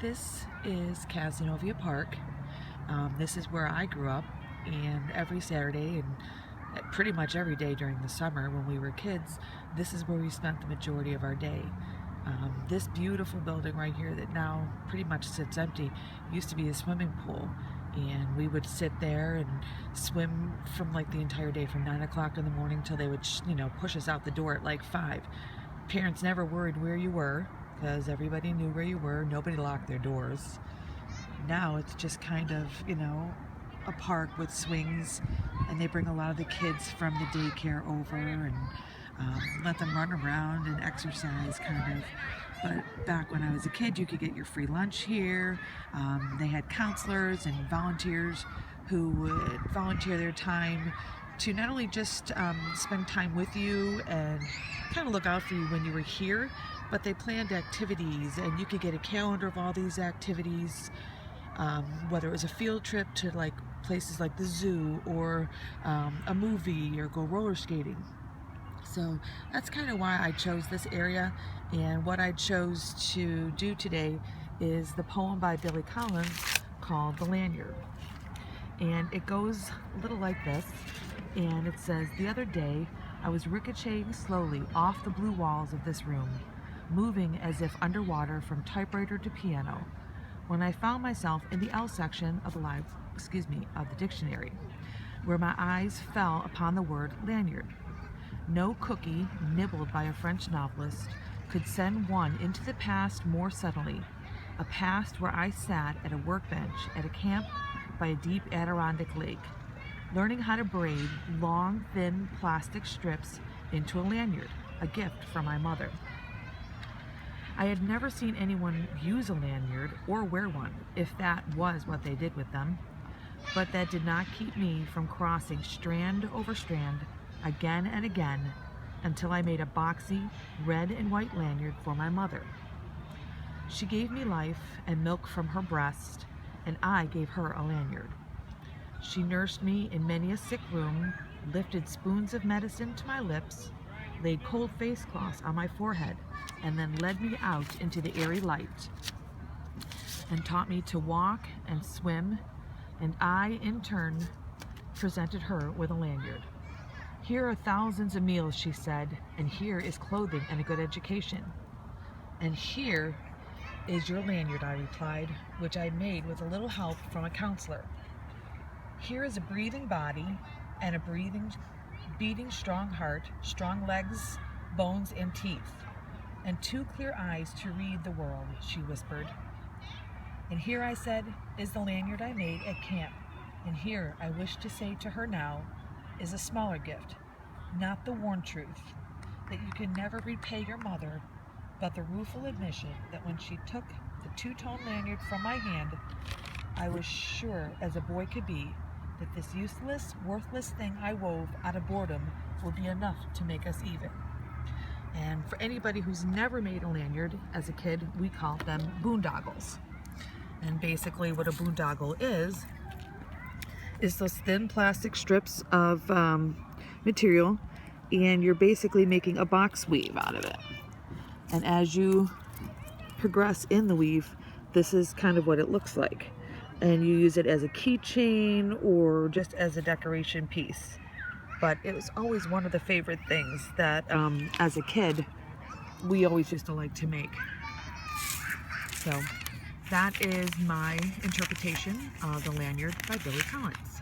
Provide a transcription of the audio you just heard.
This is Casanova Park. This is where I grew up, and every Saturday and pretty much every day during the summer when we were kids, this is where we spent the majority of our day. This beautiful building right here that now pretty much sits empty used to be a swimming pool, and we would sit there and swim from like the entire day from 9 o'clock in the morning till they would push us out the door at like 5. Parents never worried where you were because everybody knew where you were. Nobody locked their doors. Now it's just kind of a park with swings, and they bring a lot of the kids from the daycare over and let them run around and exercise kind of. But back when I was a kid, you could get your free lunch here. They had counselors and volunteers who would volunteer their time to not only just spend time with you and kind of look out for you when you were here, but they planned activities, and you could get a calendar of all these activities, whether it was a field trip to like places like the zoo or a movie or go roller skating. So that's kind of why I chose this area, and what I chose to do today is the poem by Billy Collins called The Lanyard. And it goes a little like this, and it says, "The other day I was ricocheting slowly off the blue walls of this room, moving as if underwater from typewriter to piano, when I found myself in the L section of the dictionary, where my eyes fell upon the word lanyard. No cookie nibbled by a French novelist could send one into the past more subtly, a past where I sat at a workbench at a camp by a deep Adirondack lake, learning how to braid long, thin plastic strips into a lanyard, a gift from my mother. I had never seen anyone use a lanyard or wear one, if that was what they did with them, but that did not keep me from crossing strand over strand again and again until I made a boxy red and white lanyard for my mother. She gave me life and milk from her breast, and I gave her a lanyard. She nursed me in many a sick room, lifted spoons of medicine to my lips, laid cold face cloths on my forehead, and then led me out into the airy light and taught me to walk and swim, and I, in turn, presented her with a lanyard. Here are thousands of meals," she said, "and here is clothing and a good education." "And here is your lanyard," I replied, "which I made with a little help from a counselor. Here is a breathing body and a beating strong heart, strong legs, bones, and teeth, and 2 clear eyes to read the world," she whispered. "And here," I said, "is the lanyard I made at camp. And here, I wish to say to her now, is a smaller gift, not the worn truth, that you can never repay your mother, but the rueful admission that when she took the 2-tone lanyard from my hand, I was sure as a boy could be that this useless, worthless thing I wove out of boredom would be enough to make us even." And for anybody who's never made a lanyard as a kid, we call them boondoggles. And basically what a boondoggle is those thin plastic strips of material, and you're basically making a box weave out of it. And as you progress in the weave, this is kind of what it looks like. And you use it as a keychain or just as a decoration piece. But it was always one of the favorite things that as a kid we always used to like to make. So that is my interpretation of The Lanyard by Billy Collins.